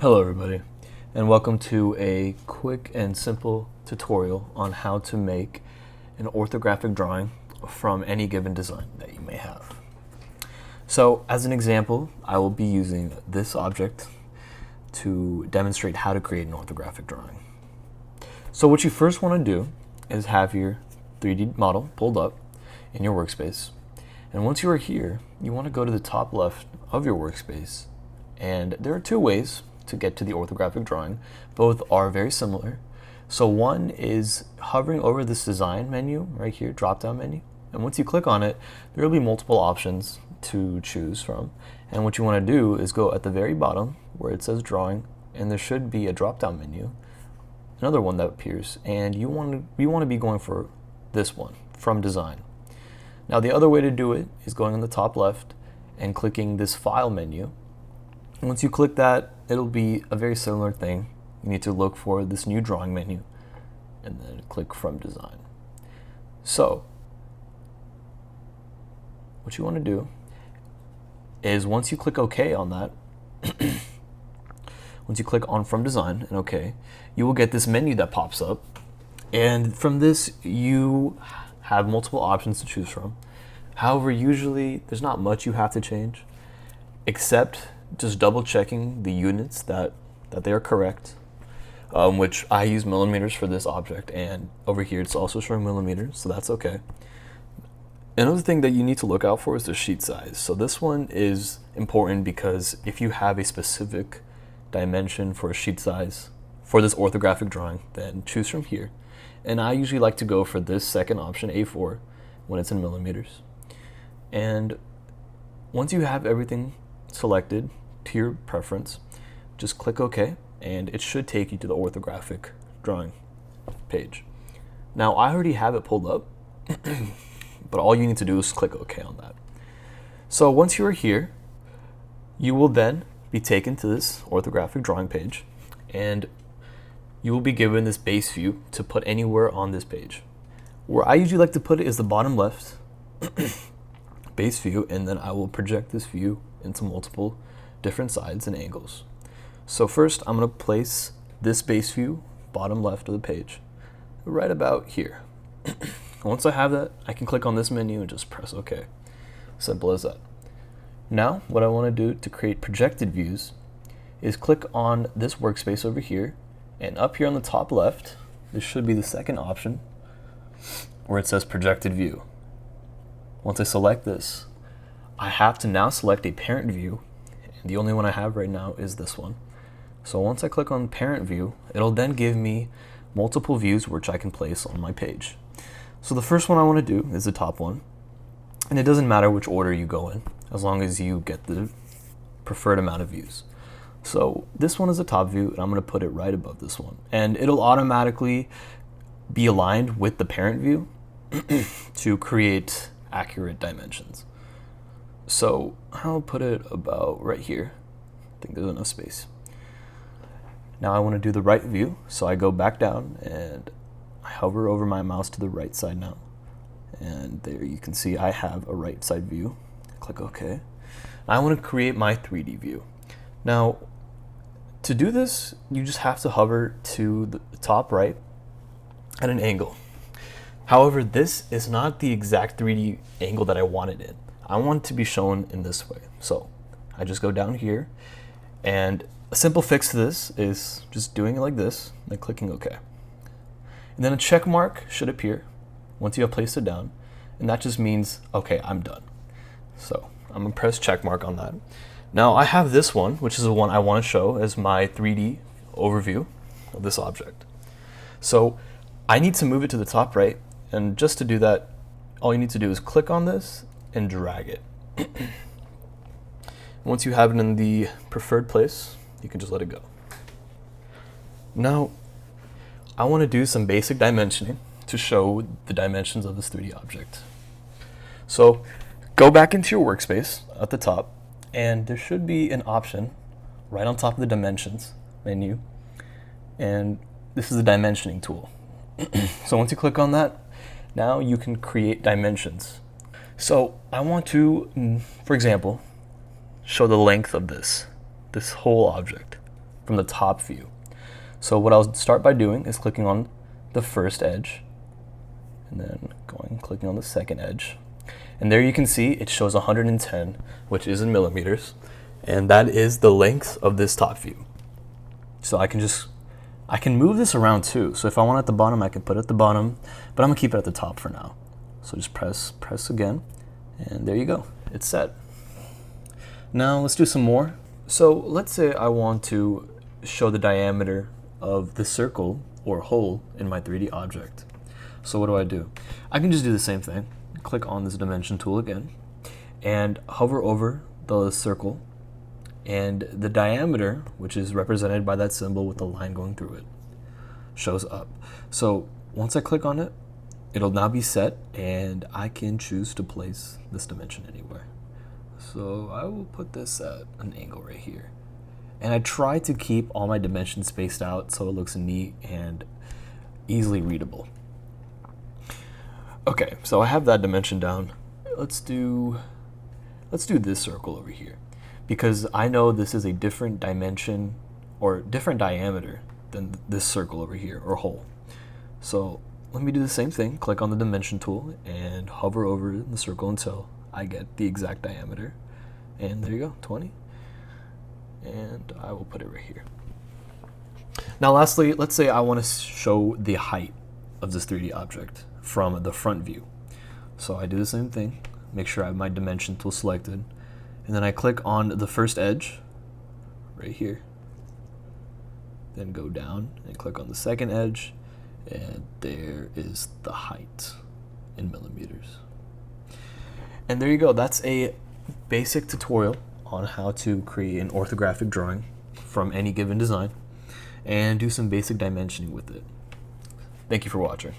Hello everybody, and welcome to a quick and simple tutorial on how to make an orthographic drawing from any given design that you may have. So as an example, I will be using this object to demonstrate how to create an orthographic drawing. So what you first want to do is have your 3D model pulled up in your workspace. And once you are here, you want to go to the top left of your workspace. And there are two ways to get to the orthographic drawing. Both are very similar. So one is hovering over this design menu right here, drop down menu. And once you click on it, there will be multiple options to choose from. And what you want to do is go at the very bottom where it says drawing, and there should be a drop down menu, another one that appears, and you want to be going for this one, from design. Now the other way to do it is going on the top left and clicking this file menu. Once you click that, it'll be a very similar thing. You need to look for this new drawing menu and then click from design. So what you want to do is once you click OK on that, once you click on from design and OK, you will get this menu that pops up. And from this, you have multiple options to choose from. However, usually there's not much you have to change, except just double checking the units that they are correct, which I use millimeters for this object, and over here it's also showing millimeters, so that's okay. Another thing that you need to look out for is the sheet size. So this one is important because if you have a specific dimension for a sheet size for this orthographic drawing, then choose from here. And I usually like to go for this second option, A4, when it's in millimeters. And once you have everything selected to your preference, just click OK, and it should take you to the orthographic drawing page. Now I already have it pulled up, but all you need to do is click OK on that. So once you are here, you will then be taken to this orthographic drawing page, and you will be given this base view to put anywhere on this page. Where I usually like to put it is the bottom left base view, and then I will project this view into multiple different sides and angles. So first I'm going to place this base view bottom left of the page right about here. Once I have that, I can click on this menu and just press OK. Simple as that. Now what I want to do to create projected views is click on this workspace over here, and up here on the top left this should be the second option where it says projected view. Once I select this, I have to now select a parent view, and the only one I have right now is this one. So once I click on parent view, it'll then give me multiple views which I can place on my page. So the first one I want to do is the top one, and it doesn't matter which order you go in as long as you get the preferred amount of views. So this one is the top view, and I'm going to put it right above this one, and it'll automatically be aligned with the parent view to create accurate dimensions. So I'll put it about right here. I think there's enough space. Now I want to do the right view, so I go back down and I hover over my mouse to the right side now. And there you can see I have a right side view. Click OK. I want to create my 3D view. Now to do this, you just have to hover to the top right at an angle. However, this is not the exact 3D angle that I want it in. I want it to be shown in this way. So I just go down here, and a simple fix to this is just doing it like this, then clicking OK. And then a check mark should appear once you have placed it down, and that just means, okay, I'm done. So I'm gonna press check mark on that. Now I have this one, which is the one I want to show as my 3D overview of this object. So I need to move it to the top right, and just to do that, all you need to do is click on this and drag it. Once you have it in the preferred place, you can just let it go. Now, I want to do some basic dimensioning to show the dimensions of this 3D object. So go back into your workspace at the top, and there should be an option right on top of the dimensions menu, and this is the dimensioning tool. So once you click on that, now you can create dimensions. So I want to, for example, show the length of this whole object. from the top view. So what I'll start by doing is clicking on the first edge, and then clicking on the second edge. And there you can see it shows 110, which is in millimeters, and that is the length of this top view. So I can move this around too. So if I want it at the bottom, I can put it at the bottom, but I'm gonna keep it at the top for now. So just press again, and there you go, it's set. Now let's do some more. So let's say I want to show the diameter of the circle or hole in my 3D object. So what do? I can just do the same thing. Click on this dimension tool again, and hover over the circle, and the diameter, which is represented by that symbol with the line going through it, shows up. So once I click on it, it'll now be set, and I can choose to place this dimension anywhere. So I will put this at an angle right here. And I try to keep all my dimensions spaced out so it looks neat and easily readable. Okay, so I have that dimension down. Let's do this circle over here, because I know this is a different dimension or different diameter than this circle over here, or hole. So let me do the same thing. Click on the dimension tool and hover over the circle until I get the exact diameter. And there you go, 20. And I will put it right here. Now lastly, let's say I want to show the height of this 3D object from the front view. So I do the same thing, make sure I have my dimension tool selected, and then I click on the first edge right here. Then go down and click on the second edge, and there is the height in millimeters. And there you go, that's a basic tutorial on how to create an orthographic drawing from any given design and do some basic dimensioning with it. Thank you for watching.